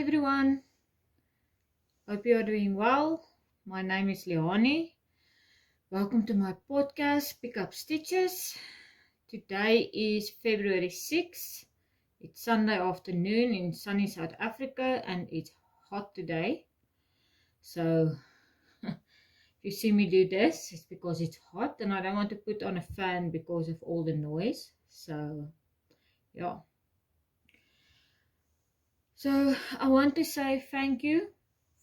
everyone, hope you are doing well. My name is Liani. Welcome to my podcast, Pick Up Stitches. Today is February 6th. It's Sunday afternoon in sunny South Africa and it's hot today. So if you see me do this, it's because it's hot and I don't want to put on a fan because of all the noise. So yeah. So I want to say thank you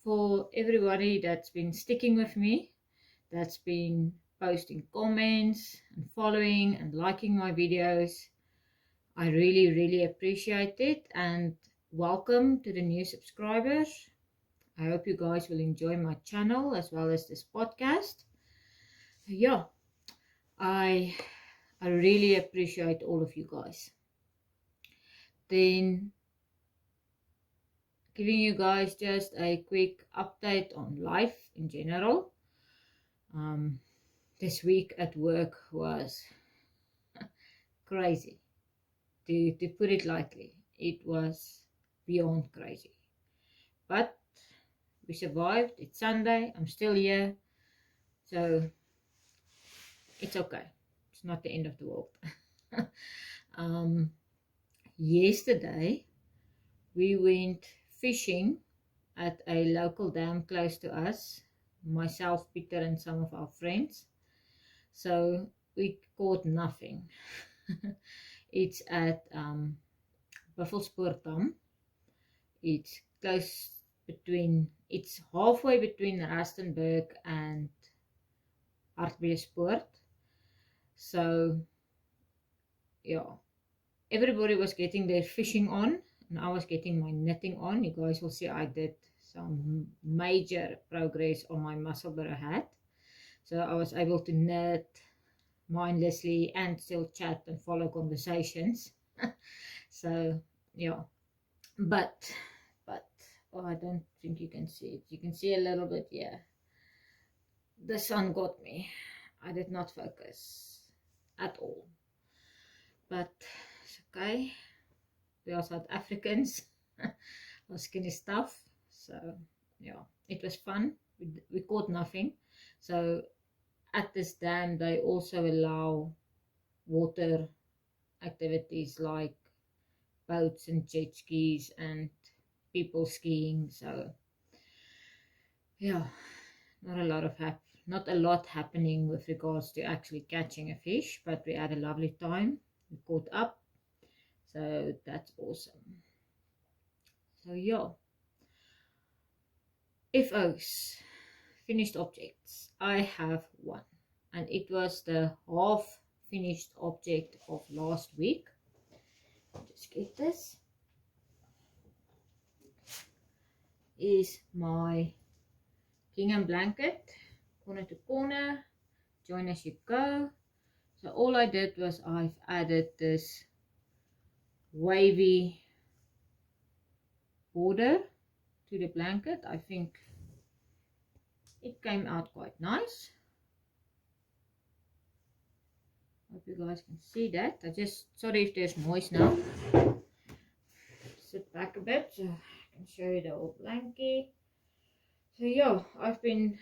for everybody that's been sticking with me, that's been posting comments and following and liking my videos. I really appreciate it, and welcome to the new subscribers. I hope you guys will enjoy my channel as well as this podcast. Yeah, I really appreciate all of you guys. Then giving you guys just a quick update on life in general. This week at work was crazy, to put it lightly. It was beyond crazy. But we survived. It's Sunday. I'm still here. So it's okay. It's not the end of the world. Yesterday, we went fishing at a local dam close to us, myself, Peter and some of our friends. So we caught nothing. It's at Musselburgh Hat. It's it's halfway between Rustenburg and Hartbeespoort. So yeah, everybody was getting their fishing on and I was getting my knitting on. You guys will see I did some major progress on my Musselburgh hat. So I was able to knit mindlessly and still chat and follow conversations. So yeah, but oh, I don't think you can see it. You can see a little bit here. The sun got me. I did not focus at all. But it's okay. We are South Africans. Our skin is tough. So yeah, it was fun. We caught nothing. So at this dam they also allow water activities like boats and jet skis and people skiing. So yeah, not a lot happening with regards to actually catching a fish, but we had a lovely time. We caught up. So that's awesome. So yeah, FOs, finished objects. I have one, and it was the half finished object of last week. Just get this. Is my Gingham blanket, corner to corner, join as you go. So all I did was I've added this wavy border to the blanket. I think it came out quite nice. Hope you guys can see that. Sorry if there's noise now. Sit back a bit so I can show you the old blanket. So yeah, I've been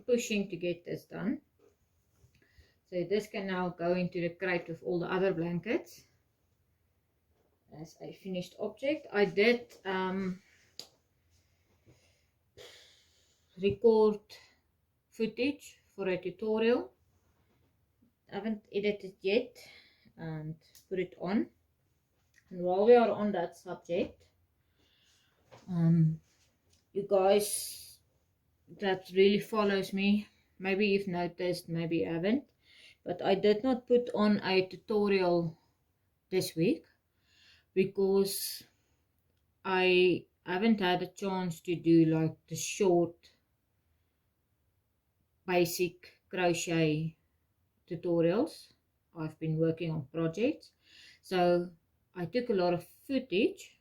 pushing to get this done. So this can now go into the crate with all the other blankets as a finished object. I did record footage for a tutorial. I haven't edited yet and put it on. And while we are on that subject, you guys that really follows me, maybe you've noticed, maybe you haven't, but I did not put on a tutorial this week because I haven't had a chance to do like the short basic crochet tutorials. I've been working on projects, so I took a lot of footage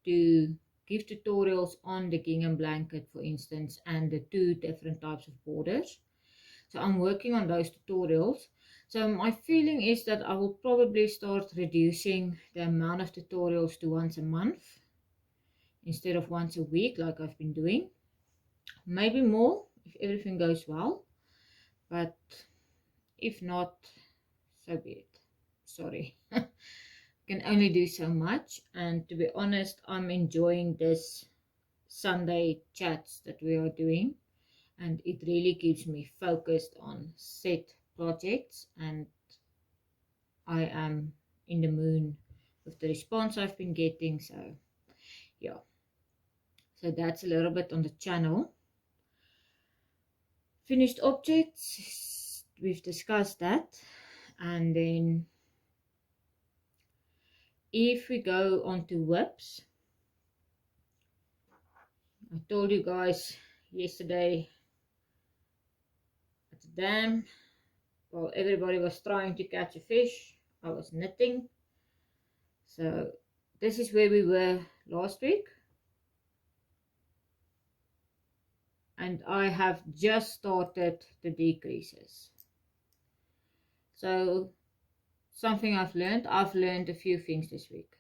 to give tutorials on the gingham blanket, for instance, and the two different types of borders. So I'm working on those tutorials. So my feeling is that I will probably start reducing the amount of tutorials to once a month instead of once a week like I've been doing. Maybe more if everything goes well, but if not, so be it. Sorry. Can only do so much, and to be honest, I'm enjoying this Sunday chats that we are doing, and it really keeps me focused on set projects, and I am in the moon with the response I've been getting. So yeah, so that's a little bit on the channel. Finished objects, we've discussed that, and then if we go on to whips, I told you guys yesterday at the dam, while everybody was trying to catch a fish, I was knitting. So this is where we were last week, and I have just started the decreases. So something I've learned a few things this week.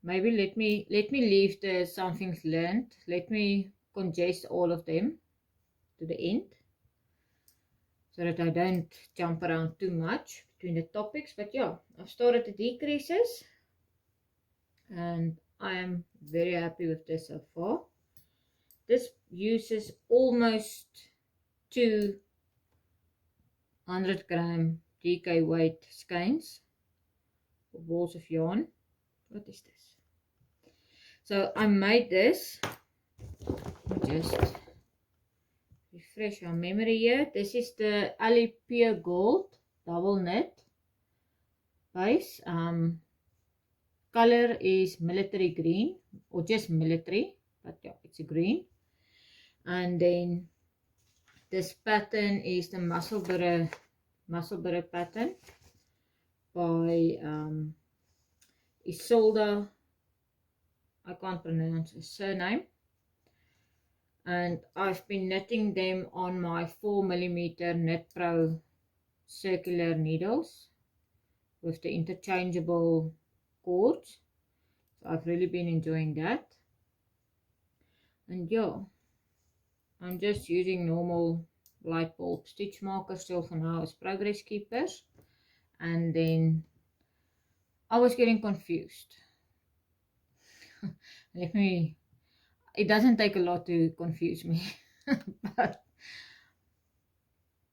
Maybe let me leave the some things learned. Let me congest all of them to the end, so that I don't jump around too much between the topics. But yeah, I've started the decreases, and I am very happy with this so far. This uses almost 200 gram DK weight skeins or balls of yarn. What is this? So I made this, just refresh our memory here. This is the Ali Pure Gold double knit base. Color is military green, or just military, but yeah, it's a green. And then this pattern is the Musselburgh pattern by Isolde. I can't pronounce his surname. And I've been knitting them on my 4mm Knit Pro circular needles with the interchangeable cords. So I've really been enjoying that. And yeah, I'm just using normal light bulb stitch markers still for now as progress keepers. And then I was getting confused. It doesn't take a lot to confuse me, but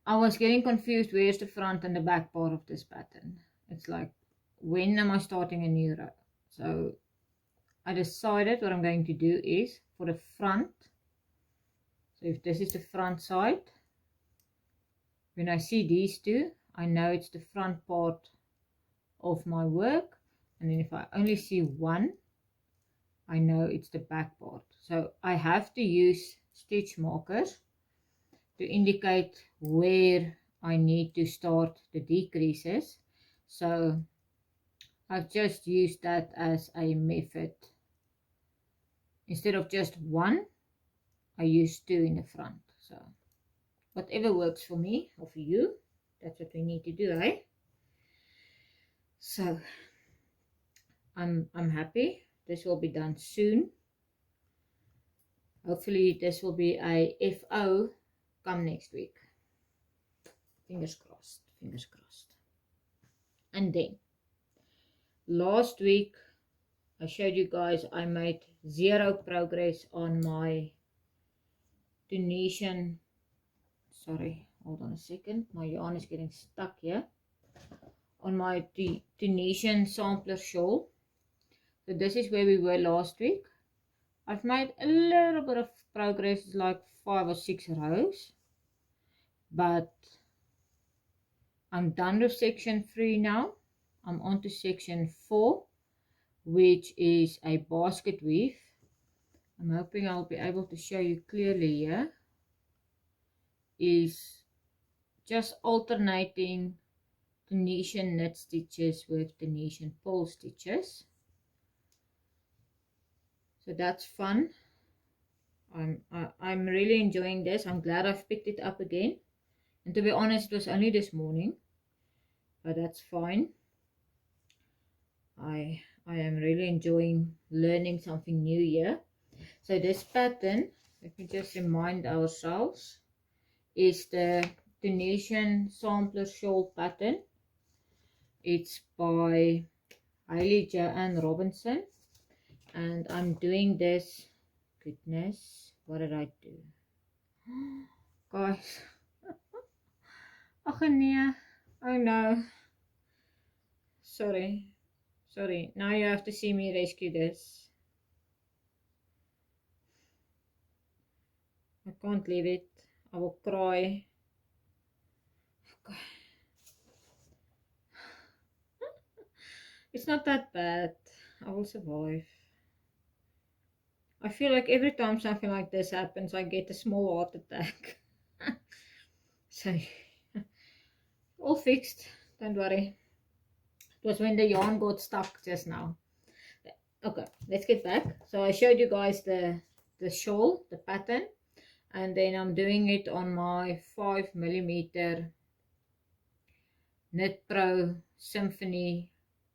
I was getting confused where's the front and the back part of this pattern. It's like, when am I starting a new row? So I decided what I'm going to do is for the front, so if this is the front side, when I see these two, I know it's the front part of my work, and then if I only see one, I know it's the back part. So I have to use stitch markers to indicate where I need to start the decreases. So I've just used that as a method. Instead of just one, I use two in the front. So whatever works for me or for you, that's what we need to do, eh? So I'm happy. This will be done soon. Hopefully this will be a FO come next week. Fingers crossed, fingers crossed. And then last week I showed you guys I made zero progress on my Tunisian, sorry, hold on a second, my yarn is getting stuck here, on my Tunisian Sampler shawl. So this is where we were last week. I've made a little bit of progress, like 5 or 6 rows, but I'm done with section 3 now. I'm on to section 4, which is a basket weave. I'm hoping I'll be able to show you clearly here. Is just alternating Tunisian knit stitches with Tunisian pole stitches. So that's fun. I'm really enjoying this. I'm glad I've picked it up again. And to be honest, it was only this morning, but that's fine. I I am really enjoying learning something new here. So this pattern, let me just remind ourselves, is the Tunisian Sampler Shawl pattern. It's by Jalene Robinson, and I'm doing this. Goodness, what did I do? Guys, oh no, sorry, now you have to see me rescue this. I can't leave it, I will cry. Okay. It's not that bad, I will survive. I feel like every time something like this happens, I get a small heart attack. So, all fixed, don't worry. It was when the yarn got stuck just now. Okay, let's get back. So I showed you guys the shawl, the pattern, and then I'm doing it on my 5mm Knit Pro Symphony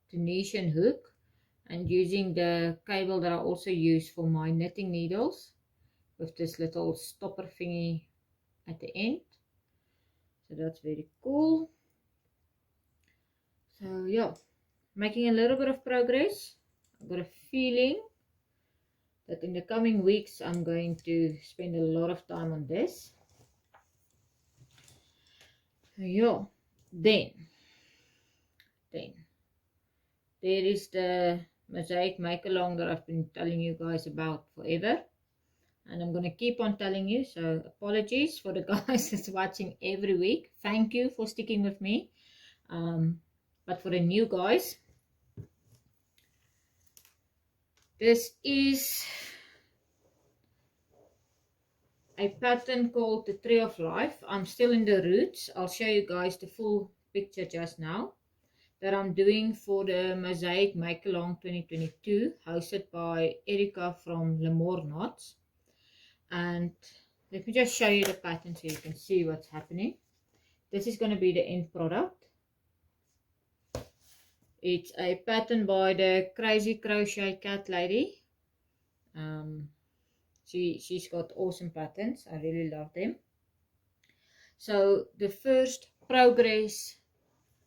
Tunisian hook, and using the cable that I also use for my knitting needles with this little stopper thingy at the end. So that's very cool. So yeah, making a little bit of progress. I've got a feeling that in the coming weeks I'm going to spend a lot of time on this. So yeah, then there is the Mosaic make along that I've been telling you guys about forever, and I'm going to keep on telling you. So apologies for the guys that's watching every week. Thank you for sticking with me. But for the new guys, this is a pattern called the Tree of Life. I'm still in the roots. I'll show you guys the full picture just now, that I'm doing for the Mosaic Make Along 2022, hosted by Erika from Lamoureknots. And let me just show you the pattern so you can see what's happening. This is going to be the end product. It's a pattern by the Crazy Crochet Cat Lady. She's got awesome patterns. I really love them. So the first progress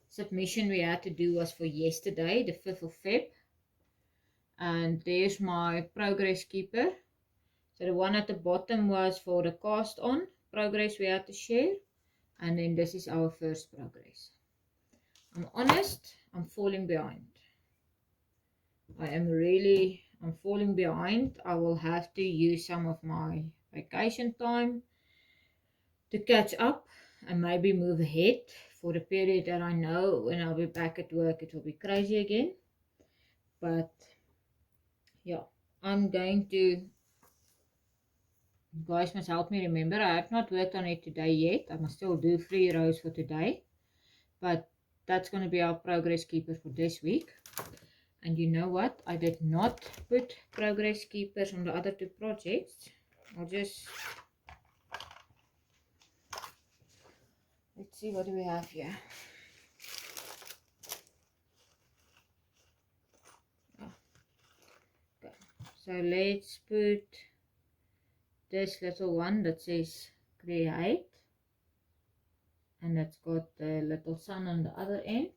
submission we had to do was for yesterday, the 5th of Feb. And there's my progress keeper. So the one at the bottom was for the cast on progress we had to share. And then this is our first progress. I'm honest, I'm falling behind. I'm falling behind. I will have to use some of my vacation time to catch up and maybe move ahead for the period that I know when I'll be back at work it will be crazy again. But yeah, I'm going to, you guys must help me remember, I have not worked on it today yet. I must still do 3 rows for today, but that's going to be our progress keeper for this week. And you know what? I did not put progress keepers on the other 2 projects. Let's see, what do we have here? Oh. Okay. So let's put this little one that says create. And that's got the little sun on the other end.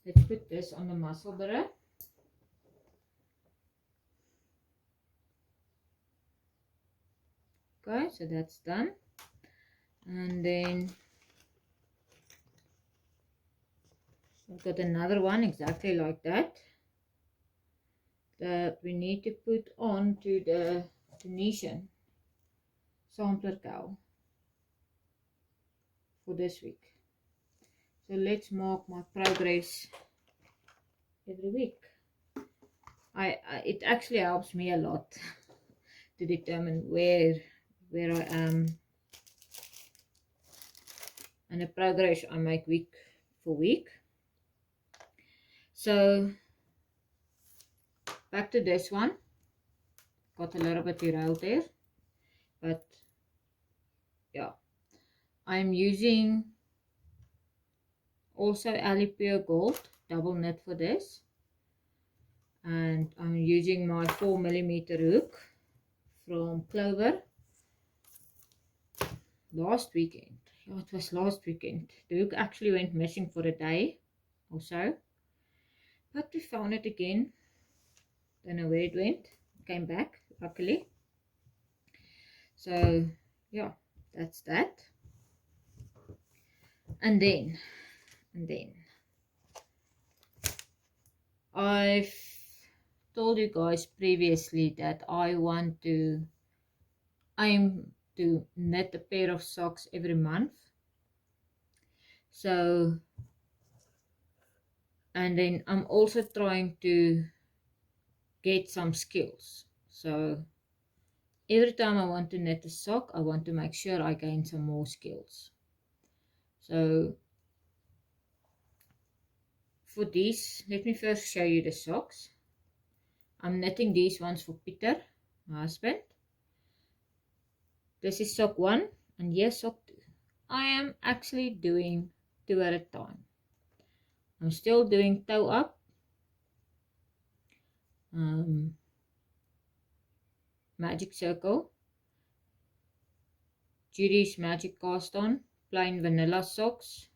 Let's put this on the Musselburgh. Okay, so that's done. And then we've got another one exactly like that we need to put on to the Tunisian Sampler cowl for this week. So let's mark my progress every week. It actually helps me a lot to determine where I am and the progress I make week for week. So back to this one. Got a little bit derailed there, but yeah, I'm using also Ali Pure Gold double knit for this, and I'm using my 4mm hook from Clover. Last weekend, yeah, it was last weekend, the hook actually went missing for a day or so, but we found it again. Don't know where it went. It came back, luckily. So yeah, that's that. And then I've told you guys previously that I want to aim to knit a pair of socks every month. So, and then I'm also trying to get some skills. So every time I want to knit a sock, I want to make sure I gain some more skills. So for these, let me first show you the socks. I'm knitting these ones for Peter, my husband. This is sock 1 and here's sock 2. I am actually doing 2 at a time. I'm still doing toe up, magic circle, Judy's magic cast on, plain vanilla socks.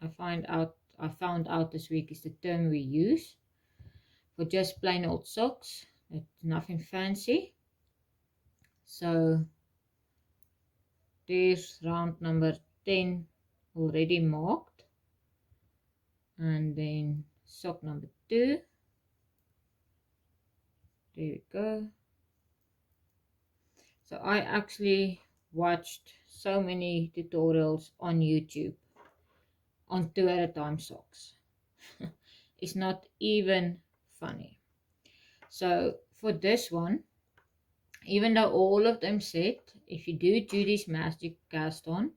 I found out this week is the term we use for just plain old socks. It's nothing fancy. So there's round number 10 already marked, and then sock number 2. There we go. So I actually watched so many tutorials on YouTube on 2 at a time socks. It's not even funny. So for this one, even though all of them said if you do Judy's magic cast on,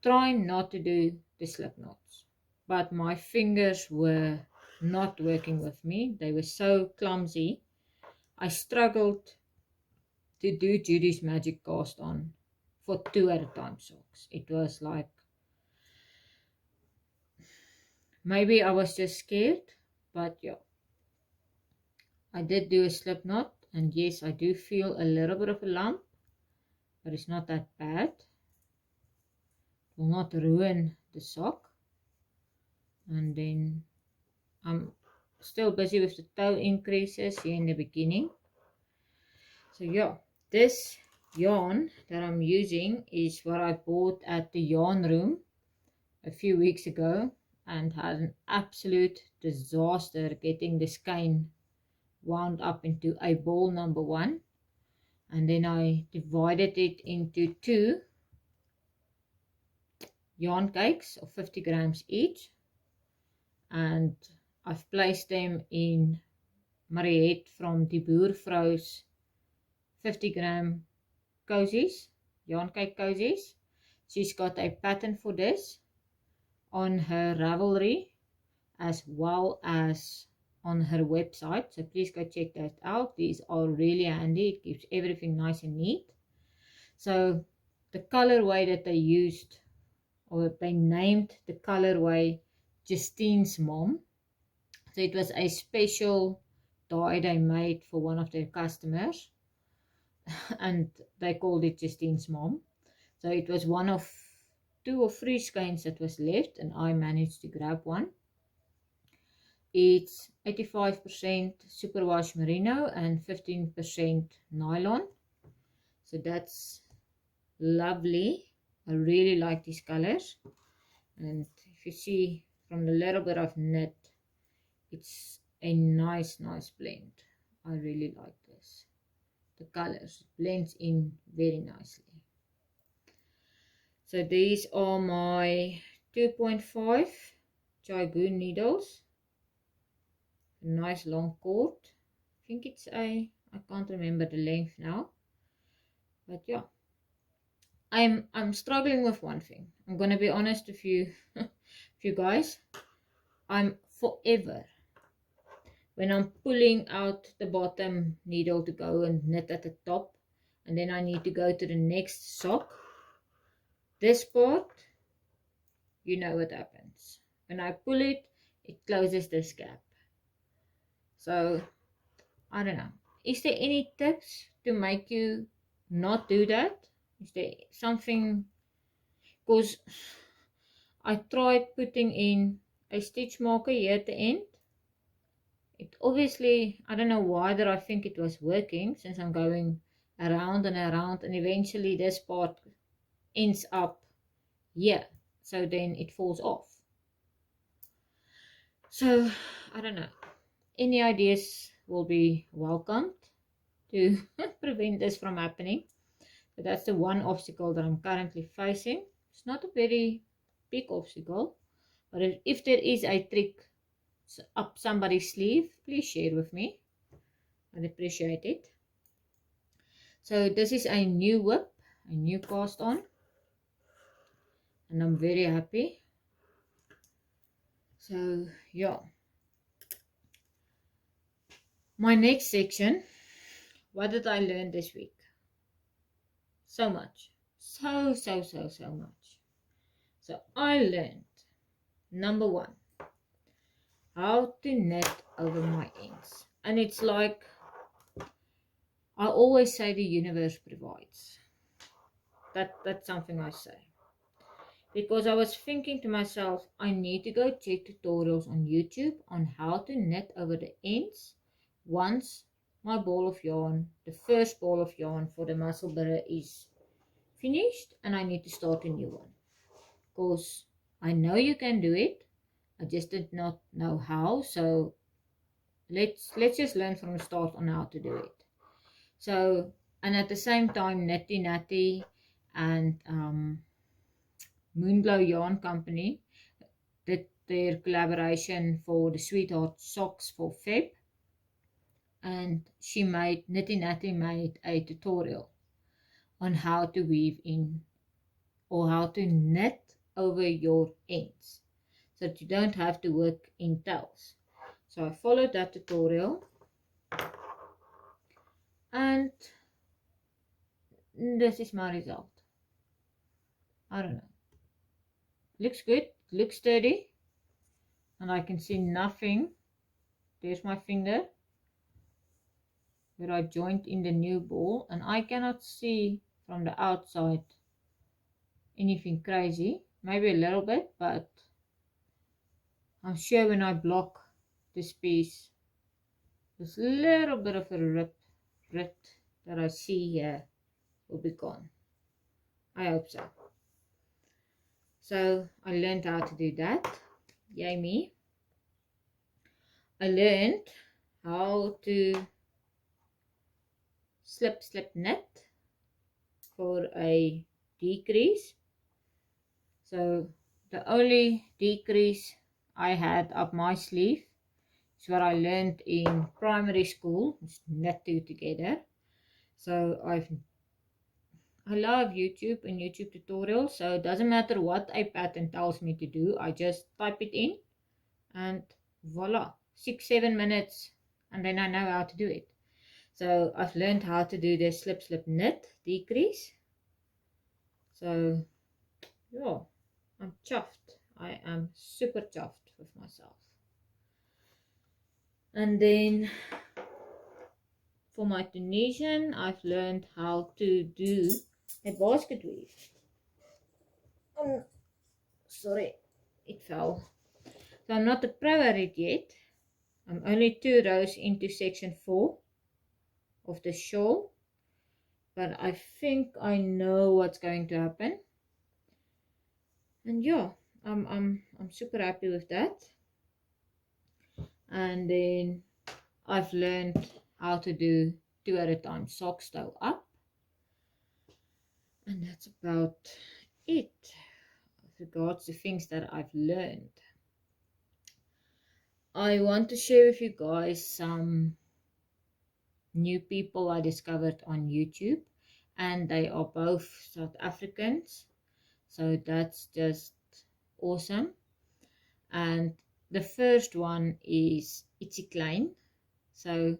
try not to do the slip knots. But my fingers were not working with me. They were so clumsy. I struggled to do Judy's magic cast on for 2 at a time socks. It was like, maybe I was just scared, but yeah. I did do a slip knot, and yes, I do feel a little bit of a lump, but it's not that bad. It will not ruin the sock. And then I'm still busy with the toe increases here in the beginning. So yeah, this yarn that I'm using is what I bought at the yarn room a few weeks ago and had an absolute disaster getting the skein wound up into a ball number 1, and then I divided it into 2 yarn cakes of 50 grams each, and I've placed them in Mariette from Die Boervrou's 50 gram cozies, yarn cake cozies. She's got a pattern for this on her Ravelry as well as on her website, so please go check that out. These are really handy. It keeps everything nice and neat. So the colorway that they used, or they named the colorway Justine's Mom. So it was a special dye they made for one of their customers and they called it Justine's Mom. So it was one of 2 or 3 skeins that was left, and I managed to grab one. It's 85% superwash merino and 15% nylon. So that's lovely. I really like these colors. And if you see from the little bit I've knit, it's a nice blend. I really like this. The colors blends in very nicely. So these are my 2.5 Chigoon needles. A nice long cord. I think it's I can't remember the length now, but yeah, I'm struggling with one thing. I'm gonna be honest with you with you guys. I'm forever, when I'm pulling out the bottom needle to go and knit at the top, and then I need to go to the next sock, this part, you know what happens. When I pull it, it closes this gap. So I don't know. Is there any tips to make you not do that? Is there something? Because I tried putting in a stitch marker here at the end. It obviously, I don't know why that I think it was working, since I'm going around and around, and eventually this part ends up here. So then it falls off. So I don't know. Any ideas will be welcomed to prevent this from happening. But that's the one obstacle that I'm currently facing. It's not a very big obstacle, but if there is a trick up somebody's sleeve, please share with me. I'd appreciate it. So this is a new whip, a new cast on, and I'm very happy. So yeah, my next section, what did I learn this week? So much, so much. So I learned, number one, how to knit over my ends. And it's like I always say, the universe provides. That's something I say. Because I was thinking to myself, I need to go check tutorials on YouTube on how to knit over the ends once my ball of yarn, the first ball of yarn for the Musselburgh is finished, and I need to start a new one. Because I know you can do it, I just did not know how. So let's just learn from the start on how to do it. So, and at the same time, Natty and Moonglow Yarn Company did their collaboration for the Sweetheart Socks for Feb, and Natty made a tutorial on how to weave in or how to knit over your ends, so that you don't have to work in tails. So I followed that tutorial, and this is my result. I don't know. Looks good, looks sturdy, and I can see nothing. There's my finger where I joined in the new ball, and I cannot see from the outside anything crazy. Maybe a little bit, but I'm sure when I block this piece, this little bit of a rift that I see here will be gone. I hope so. So I learned how to do that. Yay me. I learned how to slip knit for a decrease. So the only decrease I had up my sleeve is what I learned in primary school. It's knit two together. So I love YouTube and YouTube tutorials, so it doesn't matter what a pattern tells me to do. I just type it in and voila, 6-7 minutes, and then I know how to do it. So I've learned how to do the slip knit decrease. So yeah, I'm chuffed. I am super chuffed with myself. And then for my Tunisian, I've learned how to do a basket weave. Sorry, it fell. So I'm not a pro at it yet. I'm only 2 rows into section 4 of the shawl, but I think I know what's going to happen. And yeah, I'm super happy with that. And then I've learned how to do 2 at a time socks toe up, and that's about it with regards to things that I've learned. I want to share with you guys some new people I discovered on YouTube, and they are both South Africans, so that's just awesome. And the first one is Ietsie Klein. So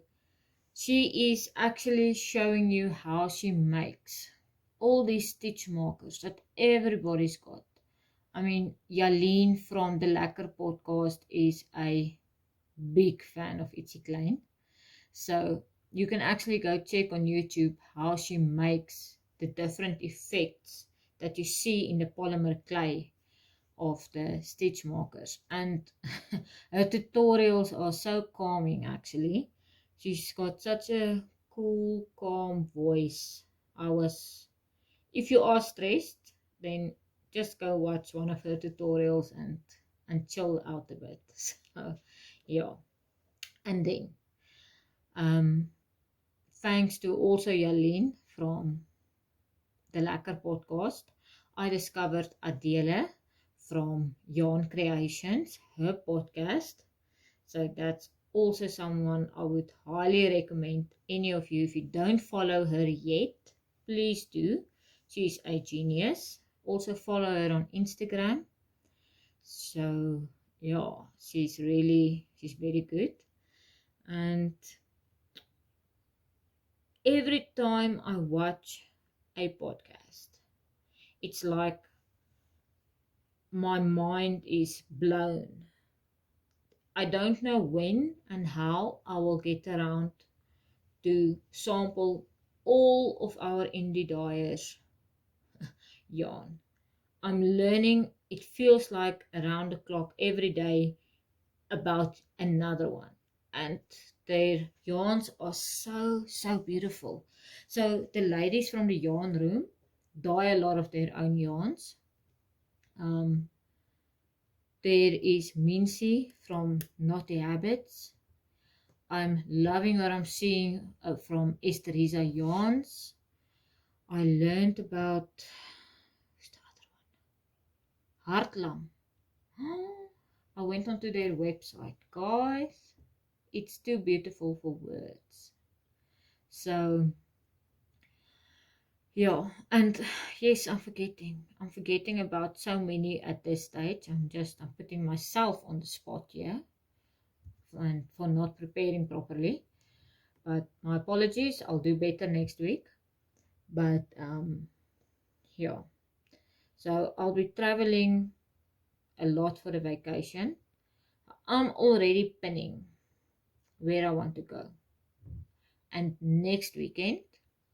she is actually showing you how she makes all these stitch markers that everybody's got. I mean, Jalene from the Lekker Podcast is a big fan of Ietsie Klein. So you can actually go check on YouTube how she makes the different effects that you see in the polymer clay of the stitch markers. And her tutorials are so calming actually. She's got such a cool, calm voice. If you are stressed, then just go watch one of her tutorials and chill out a bit. So, yeah. And then, thanks to also Jalene from the Lekker Podcast, I discovered Adele from Yarn Creations, her podcast. So that's also someone I would highly recommend any of you. If you don't follow her yet, please do. She's a genius. Also follow her on Instagram. So yeah, she's very good. And every time I watch a podcast, it's like my mind is blown. I don't know when and how I will get around to sample all of our indie dyers yarn. I'm learning, it feels like around the clock every day about another one. And their yarns are so beautiful. So the ladies from the yarn room dye a lot of their own yarns. There is Mincy from Knotty Habitz. I'm loving what I'm seeing from Esterisa Yarns. I learned about who's the other one? Heartlam. I went onto their website. Guys, it's too beautiful for words. So, yeah. And yes, I'm forgetting about so many at this stage. I'm putting myself on the spot here. And for not preparing properly, but my apologies. I'll do better next week. But yeah, so I'll be traveling a lot for the vacation. I'm already pinning where I want to go, and next weekend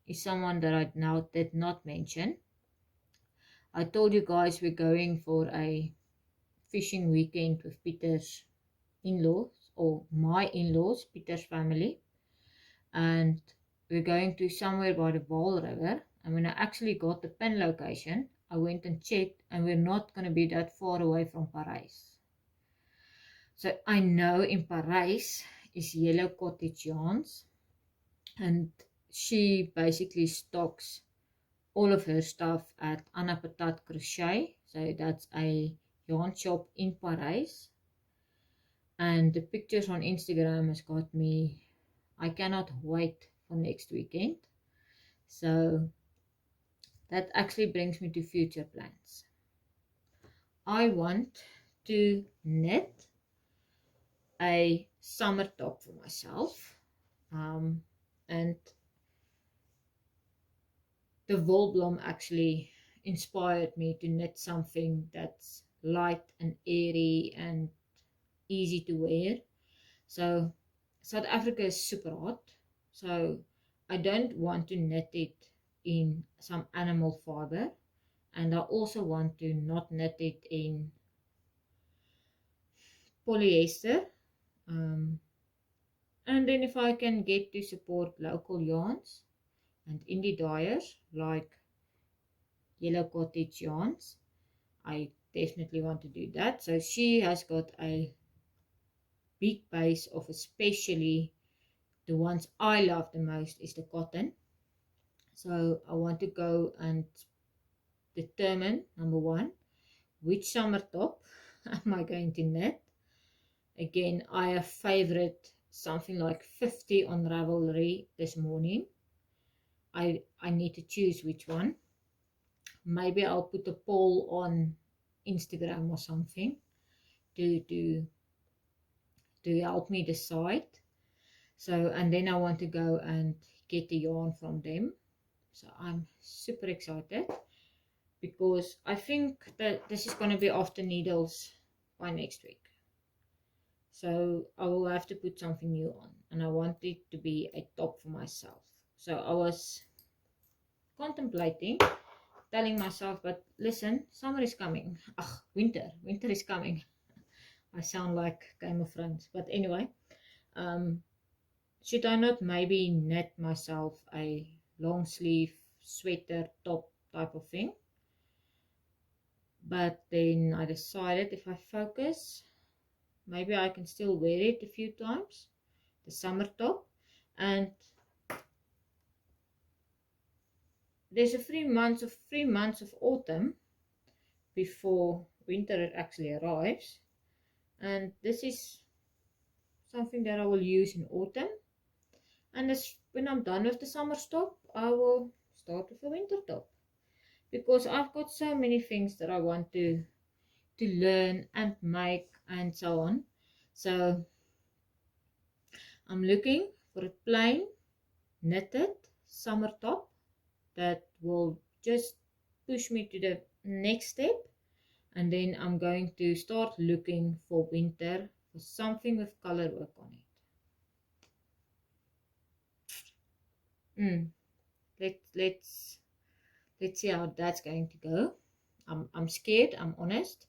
is someone that I now did not mention. I told you guys we're going for a fishing weekend with Peter's in-laws, or my in-laws, Peter's family, and we're going to somewhere by the Vaal River. And when I actually got the pin location, I went and checked, and we're not going to be that far away from Marais. So I know in Marais is Yellow Cottage Yarns, and she basically stocks all of her stuff at Anna Patat Crochet. So that's a yarn shop in Marais. And the pictures on Instagram has got me, I cannot wait for next weekend. So that actually brings me to future plans. I want to knit a summer top for myself. And the Wolblom actually inspired me to knit something that's light and airy and easy to wear. So South Africa is super hot, so I don't want to knit it in some animal fiber, and I also want to not knit it in polyester. And then if I can get to support local yarns and indie dyers like Yellow Cottage Yarns, I definitely want to do that. So she has got a big base of, especially the ones I love the most is the cotton. So I want to go and determine, number one, which summer top am I going to knit. Again, I have favorite something like 50 on Ravelry this morning. I need to choose which one. Maybe I'll put a poll on Instagram or something to help me decide. So, and then I want to go and get the yarn from them. So I'm super excited because I think that this is going to be after needles by next week. So I will have to put something new on, and I want it to be a top for myself. So I was contemplating, telling myself, but listen, summer is coming. Winter is coming. I sound like Game of Thrones, but anyway, should I not maybe knit myself a long sleeve sweater top type of thing? But then I decided if I focus, maybe I can still wear it a few times, the summer top. And there's a 3 months of autumn before winter actually arrives, and this is something that I will use in autumn. And when I'm done with the summer top, I will start with a winter top, because I've got so many things that I want to learn and make and so on. So I'm looking for a plain knitted summer top that will just push me to the next step, and then I'm going to start looking for winter, for something with color work on it. Let's see how that's going to go. I'm scared, I'm honest,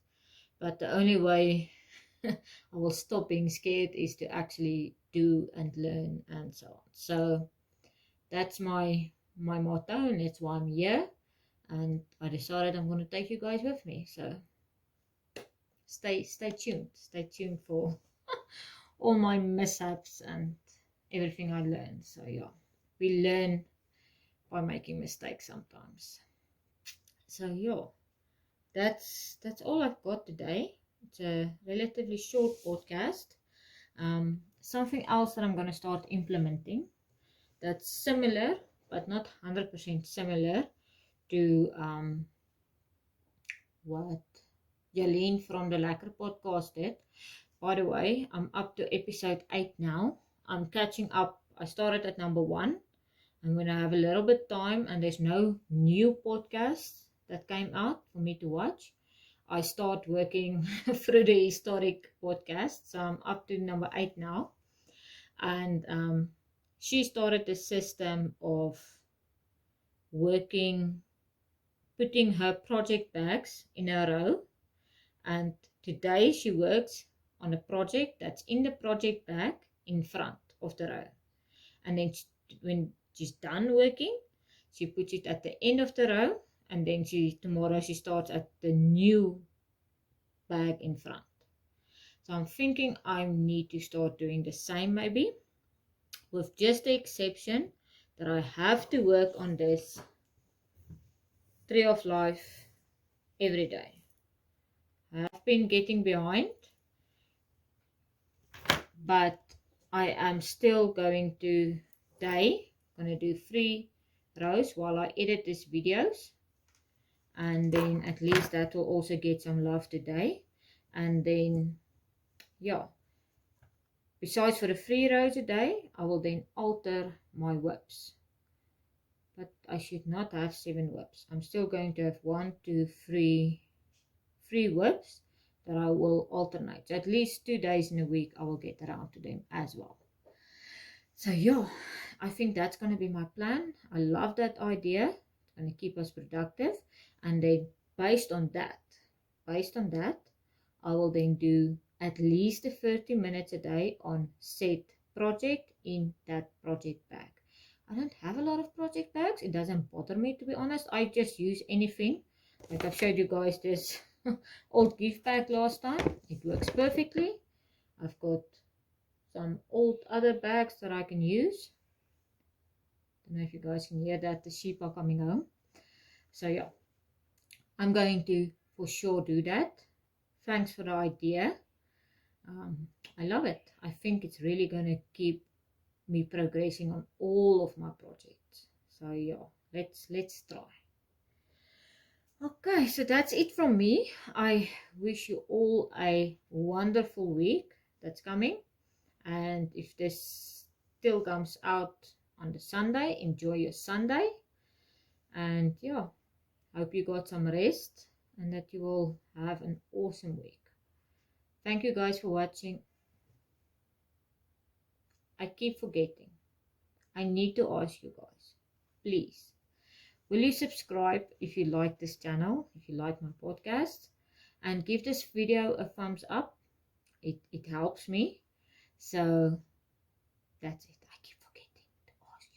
but the only way I will stop being scared is to actually do and learn and so on. So that's my motto, and that's why I'm here. And I decided I'm going to take you guys with me. So stay tuned for all my mishaps and everything I learned. So yeah, we learn by making mistakes sometimes. So yeah, that's all I've got today. It's a relatively short podcast. Something else that I'm going to start implementing that's similar but not 100% similar to what Jalene from the Lekker Podcast did. By the way, I'm up to episode 8 now. I'm catching up. I started at number 1. And when I have a little bit time and there's no new podcasts that came out for me to watch, I start working through the historic podcast. So I'm up to number 8 now. And she started the system of putting her project bags in a row. And today she works on a project that's in the project bag in front of the row. And then when she's done working, she puts it at the end of the row, and then tomorrow she starts at the new bag in front. So I'm thinking I need to start doing the same, maybe, with just the exception that I have to work on this Tree of Life every day. I have been getting behind, but I am still going to do 3 rows while I edit these videos, and then at least that will also get some love today. And then yeah, besides for the 3 rows a day, I will then alter my whips, but I should not have 7 whips. I'm still going to have 1, 2, 3 whips that I will alternate. So at least 2 days in a week I will get around to them as well. So yeah, I think that's going to be my plan. I love that idea. It's going to keep us productive. And then based on that, I will then do at least 30 minutes a day on said project in that project bag. I don't have a lot of project bags. It doesn't bother me, to be honest. I just use anything. Like I showed you guys this old gift bag last time. It works perfectly. I've got some old other bags that I can use. Don't know if you guys can hear that. The sheep are coming home. So yeah, I'm going to for sure do that. Thanks for the idea. I love it. I think it's really going to keep me progressing on all of my projects. So yeah, let's try. Okay, so that's it from me. I wish you all a wonderful week that's coming. And if this still comes out on the Sunday, enjoy your Sunday. And yeah, hope you got some rest and that you will have an awesome week. Thank you guys for watching. I keep forgetting. I need to ask you guys, please, will you subscribe if you like this channel, if you like my podcast, and give this video a thumbs up. It helps me. So that's it. I keep forgetting to ask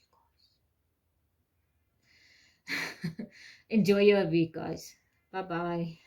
you guys. Enjoy your week, guys. Bye bye.